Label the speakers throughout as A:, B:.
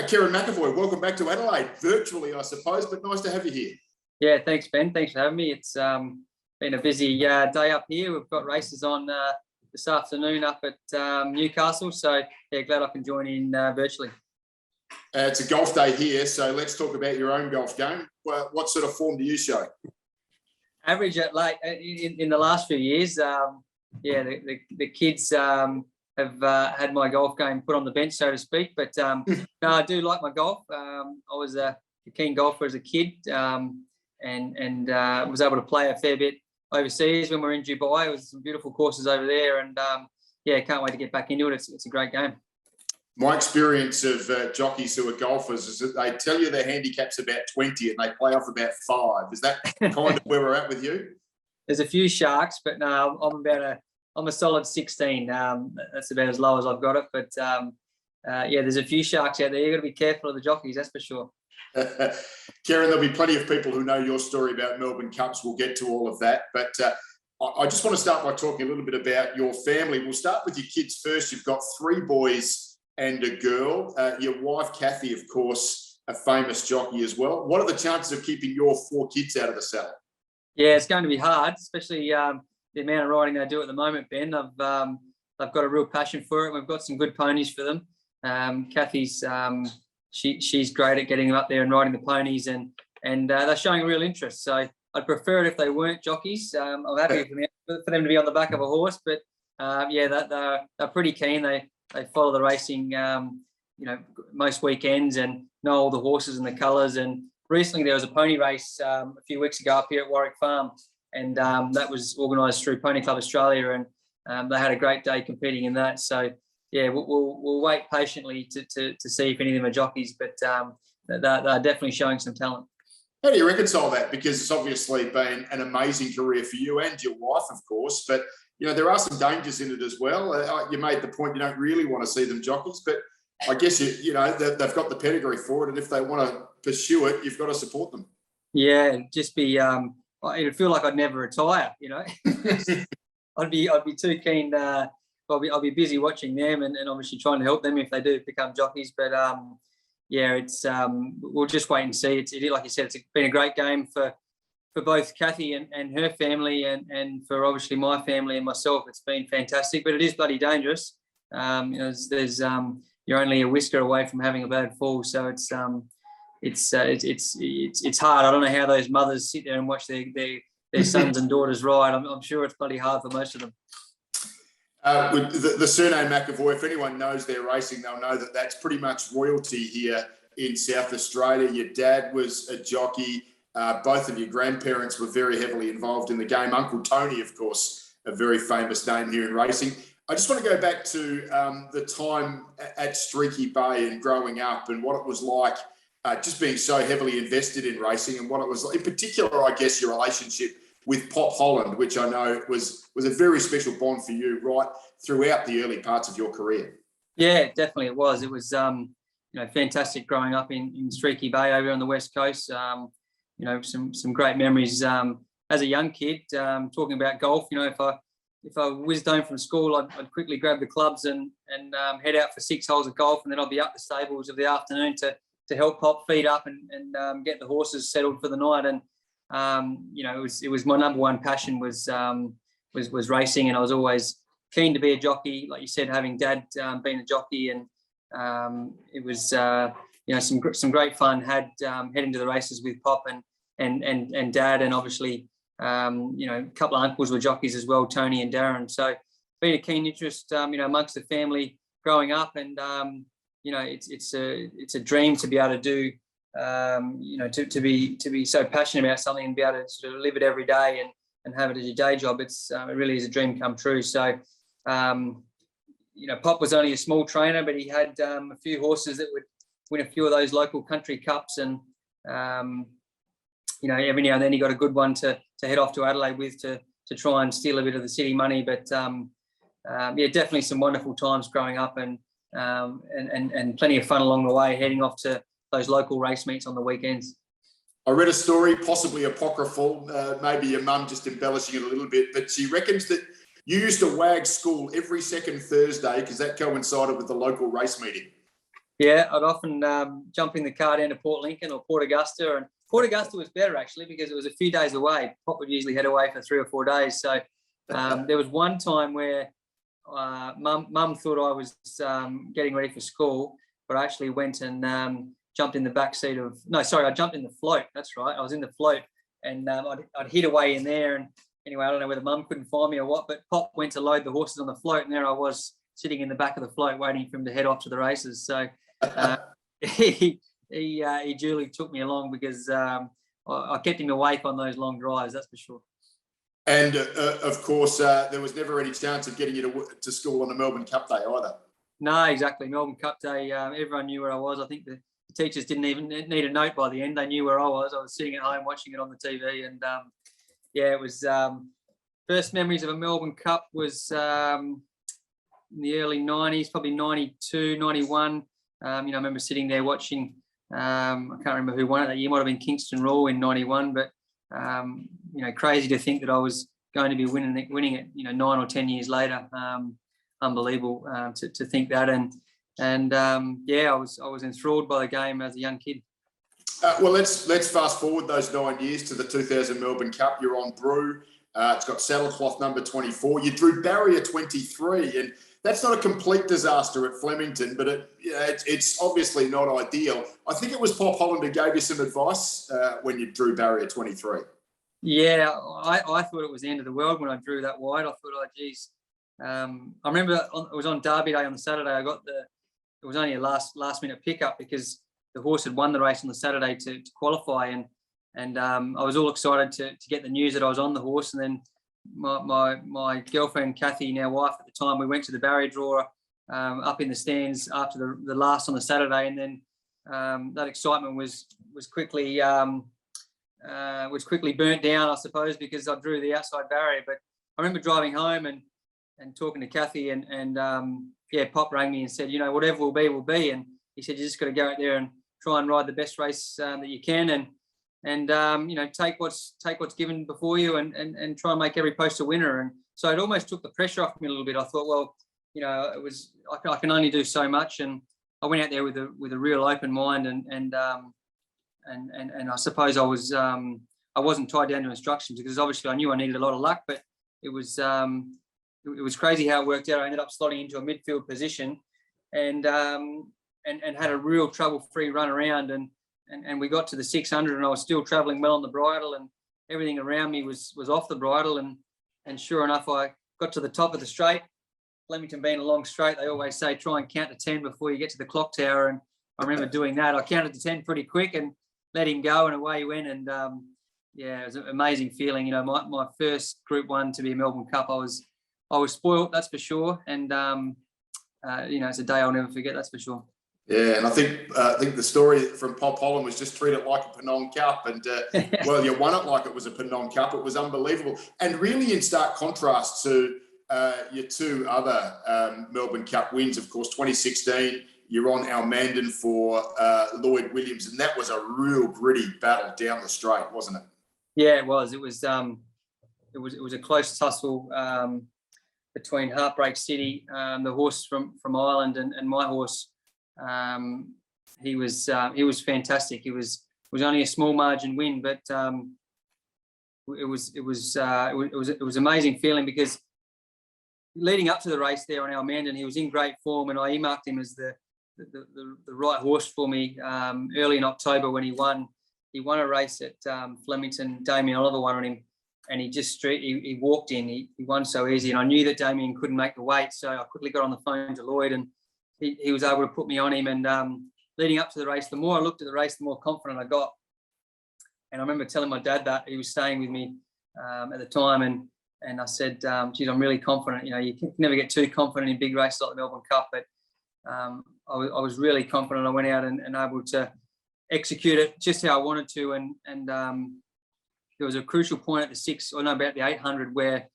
A: Kerrin McEvoy, welcome back to Adelaide, virtually, I suppose, but nice to have you here.
B: Yeah, thanks, Ben. Thanks for having me. It's been a busy day up here. We've got races on this afternoon up at Newcastle, so yeah, glad I can join in virtually.
A: It's a golf day here, so let's talk about your own golf game. What sort of form do you show?
B: Average at late in the last few years. Yeah, the kids have had my golf game put on the bench, so to speak. But no, I do like my golf. I was a keen golfer as a kid, and was able to play a fair bit overseas when we were in Dubai. It was some beautiful courses over there, and yeah, can't wait to get back into it. It's a great game.
A: My experience of jockeys who are golfers is that they tell you their handicap's about 20 and they play off about 5. Is that kind of where we're at with you?
B: There's a few sharks, but no, I'm a solid 16. That's about as low as I've got it. But yeah, there's a few sharks out there. You've got to be careful of the jockeys, that's for sure.
A: Kerrin, there'll be plenty of people who know your story about Melbourne Cups. We'll get to all of that. But I just want to start by talking a little bit about your family. We'll start with your kids first. You've got 3 boys and a girl. Your wife, Kathy, of course, a famous jockey as well. What are the chances of keeping your 4 kids out of the saddle?
B: Yeah, it's going to be hard, especially the amount of riding they do at the moment, Ben. I've got a real passion for it. We've got some good ponies for them. Kathy's she's great at getting them up there and riding the ponies, and they're showing a real interest. So I'd prefer it if they weren't jockeys. I'm happy for them to be on the back of a horse, but yeah, they're pretty keen. They follow the racing, most weekends and know all the horses and the colours. And recently there was a pony race a few weeks ago up here at Warwick Farm, and that was organised through Pony Club Australia, and they had a great day competing in that. So yeah, we'll wait patiently to see if any of them are jockeys, but they're definitely showing some talent.
A: How do you reconcile that? Because it's obviously been an amazing career for you and your wife, of course, but there are some dangers in it as well. You made the point you don't really want to see them jockeys, but I guess they've got the pedigree for it, and if they want to pursue it, you've got to support them.
B: Yeah, just be. It'd feel like I'd never retire. I'd be too keen. I'll be busy watching them and obviously trying to help them if they do become jockeys. But yeah, it's we'll just wait and see. It's like you said, it's been a great game for both Kathy and her family, and for obviously my family and myself. It's been fantastic, but it is bloody dangerous. There's you're only a whisker away from having a bad fall, so it's hard. I don't know how those mothers sit there and watch their sons and daughters ride. I'm sure it's bloody hard for most of them.
A: With the surname McEvoy, if anyone knows their racing, they'll know that that's pretty much royalty here in South Australia. Your dad was a jockey. Both of your grandparents were very heavily involved in the game. Uncle Tony, of course, a very famous name here in racing. I just want to go back to the time at Streaky Bay and growing up, and what it was like just being so heavily invested in racing, and what it was like, in particular, I guess, your relationship with Pop Holland, which I know was a very special bond for you right throughout the early parts of your career.
B: Yeah, definitely it was. It was fantastic growing up in Streaky Bay over on the West Coast. Some great memories as a young kid. Talking about golf, if I whizzed home from school, I'd quickly grab the clubs and head out for 6 holes of golf, and then I'd be up the stables of the afternoon to help Pop feed up and get the horses settled for the night. And it was my number one passion was racing, and I was always keen to be a jockey. Like you said, having Dad being a jockey, and it was some great fun. Had heading to the races with Pop and Dad, and obviously a couple of uncles were jockeys as well, Tony and Darren. So been a keen interest amongst the family growing up, and it's a dream to be able to do. To be so passionate about something and be able to sort of live it every day and have it as your day job. It really is a dream come true. So, Pop was only a small trainer, but he had a few horses that would win a few of those local country cups, and every now and then he got a good one to head off to Adelaide with to try and steal a bit of the city money. But definitely some wonderful times growing up, and plenty of fun along the way, heading off to those local race meets on the weekends.
A: I read a story, possibly apocryphal, maybe your mum just embellishing it a little bit, but she reckons that you used to Wag School every second Thursday because that coincided with the local race meeting.
B: Yeah, I'd often jump in the car down to Port Lincoln or Port Augusta, and Port Augusta was better actually because it was a few days away. Pop would usually head away for 3 or 4 days. So there was one time where mum thought I was getting ready for school, but I actually went and jumped in the back seat of, no, sorry, I jumped in the float. That's right. I was in the float, and I'd hid away in there. And anyway, I don't know whether mum couldn't find me or what, but Pop went to load the horses on the float, and there I was sitting in the back of the float waiting for him to head off to the races. So he duly took me along because I kept him awake on those long drives, that's for sure.
A: And of course, there was never any chance of getting you to school on a Melbourne Cup day either.
B: No, exactly. Melbourne Cup day, everyone knew where I was. I think the teachers didn't even need a note by the end. They knew where I was. I was sitting at home watching it on the TV. And yeah, it was first memories of a Melbourne Cup was in the early 90s, probably 92, 91. I remember sitting there watching, I can't remember who won it that year. It might have been Kingston Raw in 91, but crazy to think that I was going to be winning it 9 or 10 years later. Unbelievable to think that, and I was enthralled by the game as a young kid.
A: Well, let's fast forward those 9 years to the 2000 Melbourne Cup. You're on Brew. It's got saddlecloth number 24. You drew barrier 23, and that's not a complete disaster at Flemington, but it's obviously not ideal. I think it was Pop Holland who gave you some advice when you drew barrier 23. Yeah,
B: I thought it was the end of the world when I drew that wide. I thought, oh, geez. I remember it was on Derby Day on the Saturday. It was only a last minute pickup because the horse had won the race on the Saturday to qualify, and I was all excited to get the news that I was on the horse. And then my girlfriend Kathy, now wife at the time, we went to the barrier drawer up in the stands after the last on the Saturday, and then that excitement was quickly burnt down, I suppose, because I drew the outside barrier. But I remember driving home and talking to Kathy, and Pop rang me and said, whatever will be. And he said, you just got to go out there and try and ride the best race that you can, and take what's given before you, and try and make every post a winner. And so it almost took the pressure off me a little bit. I thought, well, I can only do so much, and I went out there with a real open mind, and I suppose I wasn't tied down to instructions, because obviously I knew I needed a lot of luck, but it was crazy how it worked out. I ended up slotting into a midfield position, and had a real trouble-free run around, and we got to the 600, and I was still travelling well on the bridle, and everything around me was off the bridle, and sure enough, I got to the top of the straight. Flemington being a long straight, they always say try and count to 10 before you get to the clock tower, and I remember doing that. I counted to 10 pretty quick and let him go, and away he went. And it was an amazing feeling. My first Group 1 to be a Melbourne Cup, I was spoiled, that's for sure, and it's a day I'll never forget, that's for sure. Yeah, and I think the story from Pop Holland was just treat it like a Pennine Cup, and well, you won it like it was a Pennine Cup. It was unbelievable, and really in stark contrast to your two other Melbourne Cup wins. Of course, 2016, you're on Almandon for Lloyd Williams, and that was a real gritty battle down the straight, wasn't it? Yeah, it was. It was a close tussle between Heartbreak City, the horse from Ireland, and my horse. He was fantastic. It was only a small margin win, but it was amazing feeling, because leading up to the race there on Almandon, he was in great form, and I earmarked him as the right horse for me early in October when he won. He won a race at Flemington. Damien Oliver won on him, and he walked in. He won so easy, and I knew that Damien couldn't make the weight, so I quickly got on the phone to Lloyd, and he was able to put me on him. And leading up to the race, the more I looked at the race, the more confident I got. And I remember telling my dad that. He was staying with me at the time, and I said, geez, I'm really confident. You can never get too confident in big races like the Melbourne Cup, but I was really confident. I went out and able to execute it just how I wanted to. And there was a crucial point at about the 800, where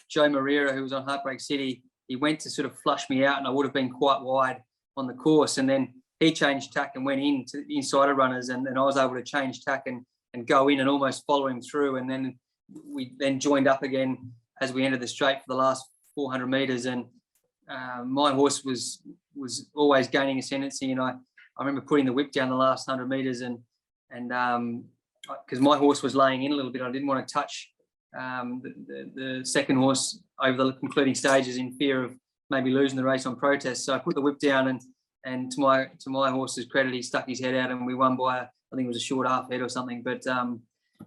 B: Joe Moreira, who was on Heartbreak City, he went to sort of flush me out, and I would have been quite wide on the course. And then he changed tack and went in to the insider runners, and I was able to change tack and go in and almost follow him through. And then we joined up again as we entered the straight for the last 400 metres. And my horse was always gaining ascendancy, and I remember putting the whip down the last 100 metres, and because my horse was laying in a little bit, I didn't want to touch the second horse over the concluding stages in fear of maybe losing the race on protest. So I put the whip down, and to my horse's credit, he stuck his head out, and we won by, I think it was a short half head or something. But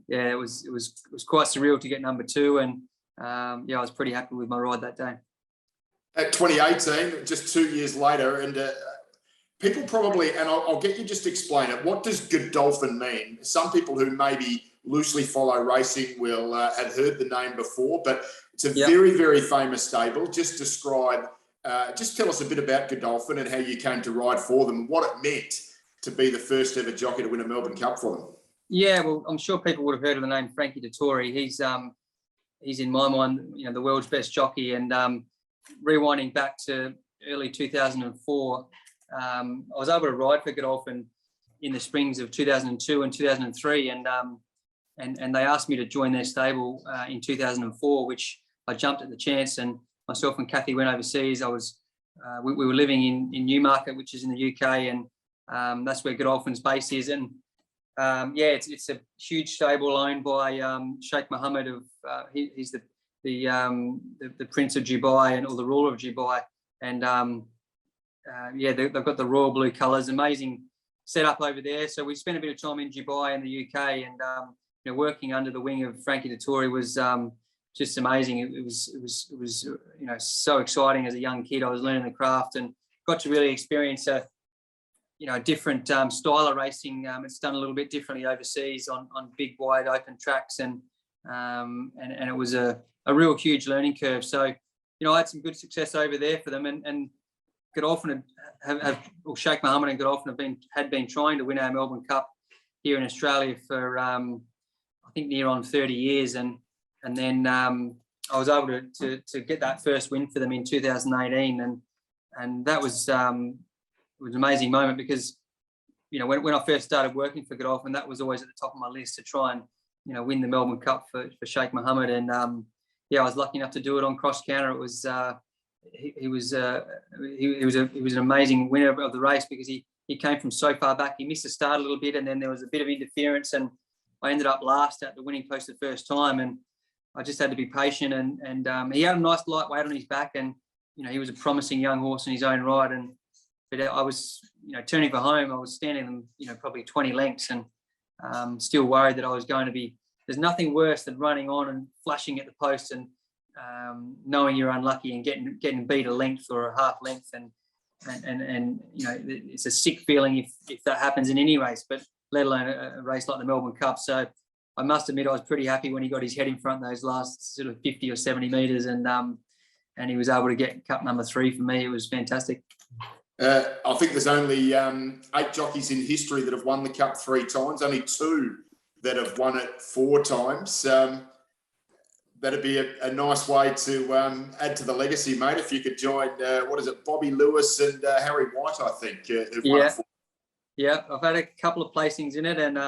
B: yeah, it was quite surreal to get number 2, and yeah, I was pretty happy with my ride that day.
A: At 2018, just 2 years later, and people probably, and I'll get you just to explain it. What does Godolphin mean? Some people who maybe loosely follow racing will have heard the name before, but it's a very, very famous stable. Just describe, just tell us a bit about Godolphin and how you came to ride for them, and what it meant to be the first ever jockey to win a Melbourne Cup for them. Yeah,
B: well, I'm sure people would have heard of the name Frankie Dettori. He's in my mind, the world's best jockey. And rewinding back to early 2004, I was able to ride for Godolphin in the springs of 2002 and 2003, and they asked me to join their stable in 2004, which I jumped at the chance. And myself and Kathy went overseas. We were living in Newmarket, which is in the UK, and that's where Godolphin's base is. And it's a huge stable owned by Sheikh Mohammed he's the Prince of Dubai, or the ruler of Dubai, and they've got the royal blue colours, amazing setup over there. So we spent a bit of time in Dubai and the UK, and working under the wing of Frankie Dettori was just amazing. It was so exciting as a young kid. I was learning the craft and got to really experience a different style of racing. It's done a little bit differently overseas on big, wide open tracks, and it was a real huge learning curve. So, I had some good success over there for them, and Godolphin Sheikh Mohammed and Godolphin had been trying to win our Melbourne Cup here in Australia for I think near on 30 years, and then I was able to get that first win for them in 2018, and that was. It was an amazing moment because, when I first started working for Godolphin, that was always at the top of my list to try and, win the Melbourne Cup for Sheikh Mohammed. And I was lucky enough to do it on cross counter. It was he was an amazing winner of the race because he came from so far back. He missed the start a little bit, and then there was a bit of interference, and I ended up last at the winning post the first time. And I just had to be patient, and he had a nice light weight on his back, and he was a promising young horse in his own right. But I was, turning for home. I was standing, probably 20 lengths, and still worried that I was going to be. There's nothing worse than running on and flashing at the post and knowing you're unlucky and getting beat a length or a half length, and it's a sick feeling if that happens in any race, but let alone a race like the Melbourne Cup. So I must admit I was pretty happy when he got his head in front those last sort of 50 or 70 metres, and he was able to get Cup number 3 for me. It was fantastic.
A: I think there's only 8 jockeys in history that have won the Cup 3 times, only 2 that have won it 4 times. That'd be a nice way to add to the legacy, mate, if you could join, Bobby Lewis and Harry White, I think, who've won it 4. Yeah,
B: I've had a couple of placings in it and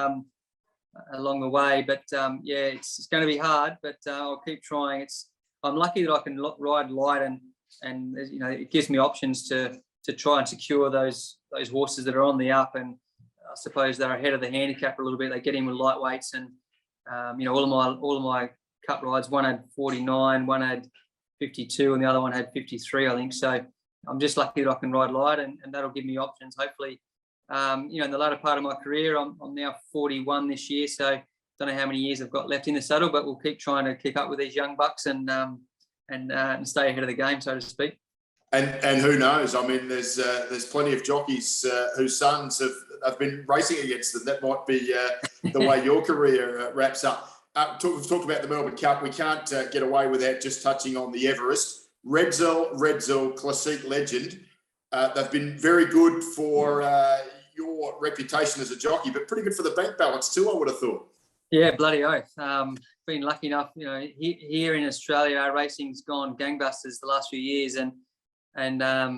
B: along the way, but it's going to be hard, but I'll keep trying. I'm lucky that I can ride light, and it gives me options to try and secure those horses that are on the up, and I suppose they're ahead of the handicap a little bit. They get in with lightweights, and all of my Cup rides, one had 49, one had 52, and the other one had 53, I think. So I'm just lucky that I can ride light, and that'll give me options. Hopefully, in the latter part of my career, I'm now 41 this year, so don't know how many years I've got left in the saddle, but we'll keep trying to keep up with these young bucks and stay ahead of the game, so to speak.
A: And who knows? I mean, there's plenty of jockeys whose sons have been racing against them. That might be the way your career wraps up. We've talked about the Melbourne Cup. We can't get away without just touching on the Everest. Redzel, Classique legend. They've been very good for your reputation as a jockey, but pretty good for the bank balance too, I would have thought.
B: Yeah, bloody oath. Been lucky enough, here in Australia, our racing's gone gangbusters the last few years, and a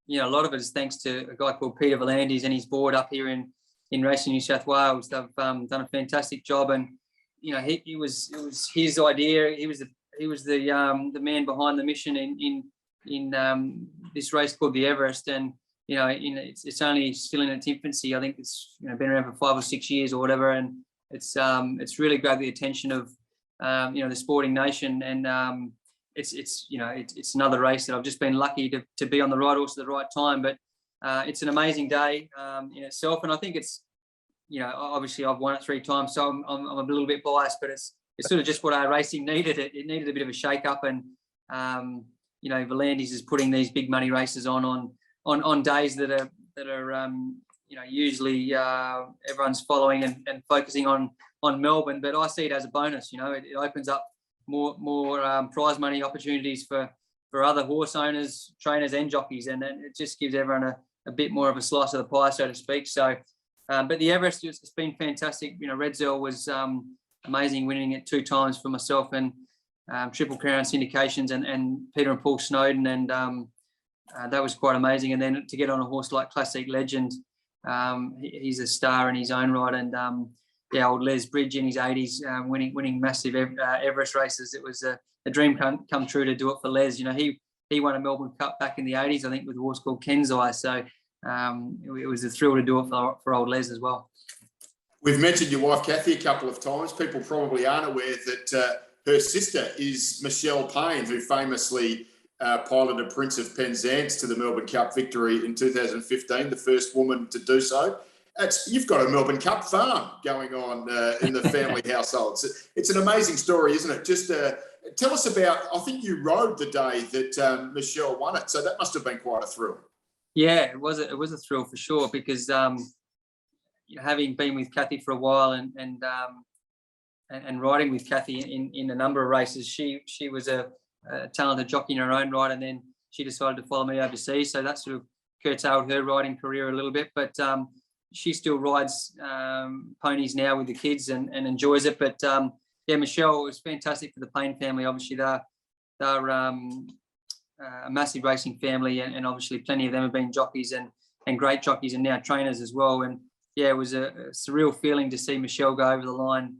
B: lot of it is thanks to a guy called Peter V'landys and his board up here in Racing New South Wales. They've done a fantastic job, and it was his idea. He was the man behind the mission in this race called the Everest, and it's only still in its infancy. I think it's been around for 5 or 6 years or whatever, and it's really grabbed the attention of the sporting nation, and it's another race that I've just been lucky to be on the right horse at the right time. But it's an amazing day in itself, and I think it's obviously I've won it 3 times, so I'm a little bit biased, but it's sort of just what our racing needed. It needed a bit of a shake up, and Volandis is putting these big money races on days that are usually everyone's following and focusing on Melbourne, but I see it as a bonus. It opens up more prize money opportunities for other horse owners, trainers and jockeys, and it just gives everyone a bit more of a slice of the pie, so to speak. So but the Everest, it's been fantastic. Red Zell was amazing, winning it 2 times for myself, and Triple Crown syndications and Peter and Paul Snowden, and that was quite amazing. And then to get on a horse like Classic Legend, he's a star in his own right, and old Les Bridge in his 80s, winning massive Everest races. It was a dream come true to do it for Les. He won a Melbourne Cup back in the 80s, I think, with a horse called Kensai. So it was a thrill to do it for old Les as well.
A: We've mentioned your wife Kathy a couple of times. People probably aren't aware that her sister is Michelle Payne, who famously piloted Prince of Penzance to the Melbourne Cup victory in 2015, the first woman to do so. You've got a Melbourne Cup farm going on in the family household. It's an amazing story, isn't it? Just tell us about, I think you rode the day that Michelle won it, so that must have been quite a thrill.
B: Yeah, it was a thrill for sure, because having been with Kathy for a while and riding with Kathy in a number of races, she was a talented jockey in her own right, and then she decided to follow me overseas, so that sort of curtailed her riding career a little bit. But she still rides ponies now with the kids and enjoys it. But Michelle, it was fantastic for the Payne family. Obviously, they're a massive racing family, and obviously plenty of them have been jockeys and great jockeys, and now trainers as well. And it was a surreal feeling to see Michelle go over the line,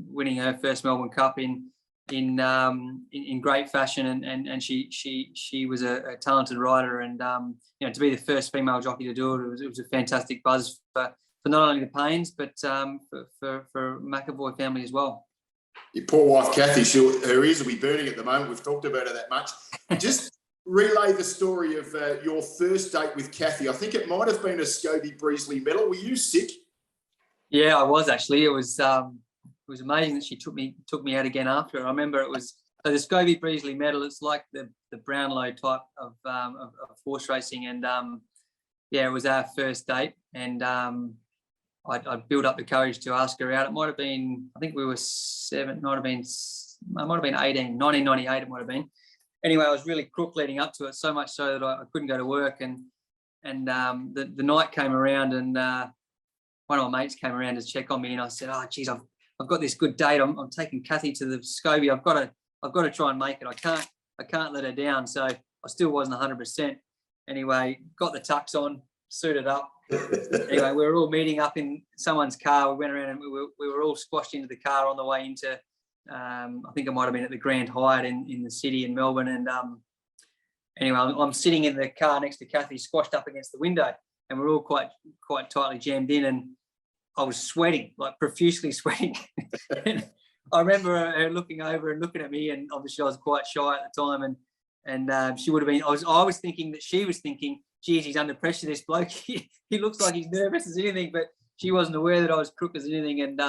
B: winning her first Melbourne Cup in great fashion, and she was a talented rider, and to be the first female jockey to do it, it was a fantastic buzz for not only the Paynes, but for McEvoy family as well.
A: Your poor wife Kathy, her ears will be burning at the moment. We've talked about her that much. Just relay the story of your first date with Kathy. I think it might have been a Scobie Breezley medal. Were you sick? Yeah,
B: I was actually. It was amazing that she took me out again after her. I remember it was the Scobie Breezley medal. It's like the Brownlow type of horse racing, and it was our first date, and I built up the courage to ask her out. It might have been, I think we were 7, might have been 18, 1998 it might have been. Anyway, I was really crook leading up to it, so much so that I couldn't go to work, and the night came around, and one of my mates came around to check on me, and I said, "Oh, geez, I've got this good date. I'm taking Kathy to the Scobie. I've got to try and make it. I can't let her down." So I still wasn't 100%. Anyway, got the tux on, suited up. Anyway, we were all meeting up in someone's car. We went around and we were all squashed into the car on the way into, I think it might have been at the Grand Hyatt in the city in Melbourne. And anyway, I'm sitting in the car next to Kathy, squashed up against the window, and we're all quite tightly jammed in, and I was sweating, like profusely sweating. And I remember her looking over and looking at me, and obviously I was quite shy at the time, and she would have been. I was thinking that she was thinking, "Geez, he's under pressure. This bloke, he looks like he's nervous as anything." But she wasn't aware that I was crook as anything. And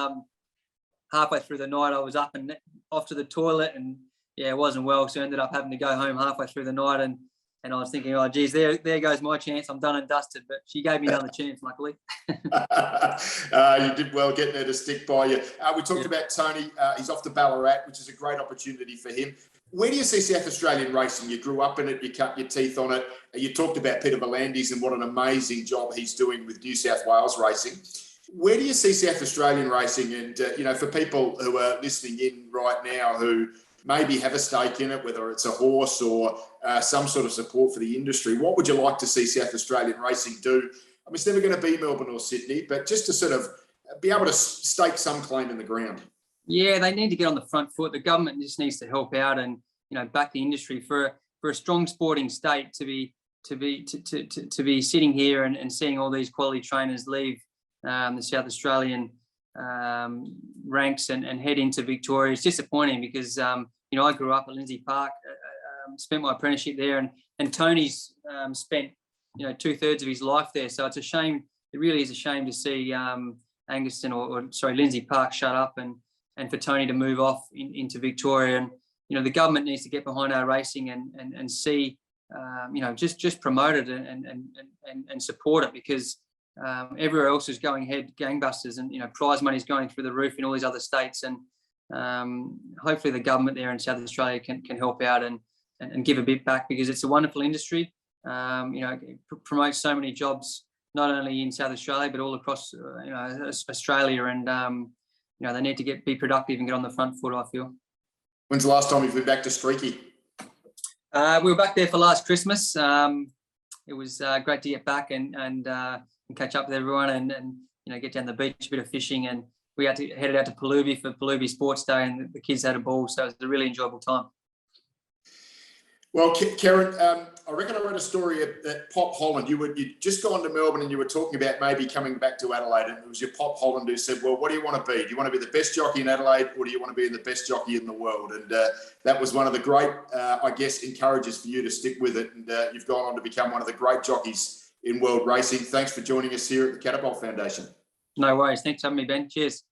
B: halfway through the night, I was up and off to the toilet, and it wasn't well. So I ended up having to go home halfway through the night, and I was thinking, "Oh, geez, there goes my chance. I'm done and dusted." But she gave me another chance, luckily.
A: You did well getting her to stick by you. We talked about Tony. He's off to Ballarat, which is a great opportunity for him. Where do you see South Australian racing? You grew up in it, you cut your teeth on it. You talked about Peter Volandis and what an amazing job he's doing with New South Wales racing. Where do you see South Australian racing? And, for people who are listening in right now who maybe have a stake in it, whether it's a horse or some sort of support for the industry, what would you like to see South Australian racing do? I mean, it's never going to be Melbourne or Sydney, but just to sort of be able to stake some claim in the ground. Yeah,
B: they need to get on the front foot. The government just needs to help out and, back the industry for a strong sporting state to be be sitting here and seeing all these quality trainers leave the South Australian ranks and head into Victoria is disappointing because I grew up at Lindsay Park, spent my apprenticeship there, and Tony's spent 2/3 of his life there. So it's a shame. It really is a shame to see Angaston Lindsay Park shut up and for Tony to move off into Victoria. And the government needs to get behind our racing and see just promote it and support it, because everywhere else is going ahead gangbusters, and prize money is going through the roof in all these other states, and hopefully the government there in South Australia can help out and give a bit back, because it's a wonderful industry. It promotes so many jobs, not only in South Australia but all across Australia, and they need to be productive and get on the front foot, I feel.
A: When's the last time you've been back to Streaky?
B: We were back there for last Christmas. It was great to get back and catch up with everyone and get down the beach, a bit of fishing, and we headed out to Palubi for Palubi Sports Day, and the kids had a ball, so it was a really enjoyable time.
A: Well, Kerrin, I reckon I read a story at Pop Holland. You'd just gone to Melbourne and you were talking about maybe coming back to Adelaide, and it was your Pop Holland who said, well, what do you want to be? Do you want to be the best jockey in Adelaide, or do you want to be the best jockey in the world? And that was one of the great, encouragers for you to stick with it. And you've gone on to become one of the great jockeys in world racing. Thanks for joining us here at the Catapult Foundation.
B: No worries. Thanks for having me, Ben. Cheers.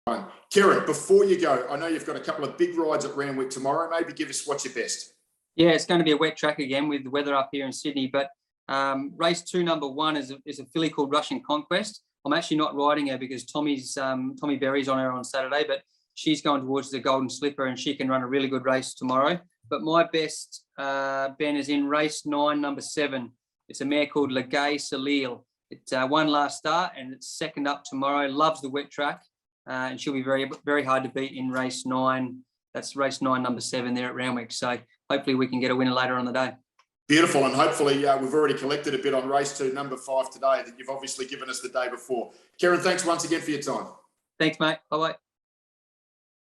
A: Kerrin, before you go, I know you've got a couple of big rides at Randwick tomorrow. Maybe give us what's your best. Yeah,
B: it's going to be a wet track again with the weather up here in Sydney. But race 2, number 1 is a filly called Russian Conquest. I'm actually not riding her because Tommy Berry's on her on Saturday, but she's going towards the Golden Slipper and she can run a really good race tomorrow. But my best, Ben, is in race 9, number 7. It's a mare called Legay Salil. It won last start and it's second up tomorrow. Loves the wet track, and she'll be very, very hard to beat in race 9. That's race 9, number 7 there at Randwick. So hopefully we can get a winner later on the day. Beautiful. And hopefully we've already collected a bit on race 2, number 5 today that you've obviously given us the day before. Kerrin, thanks once again for your time. Thanks, mate. Bye-bye.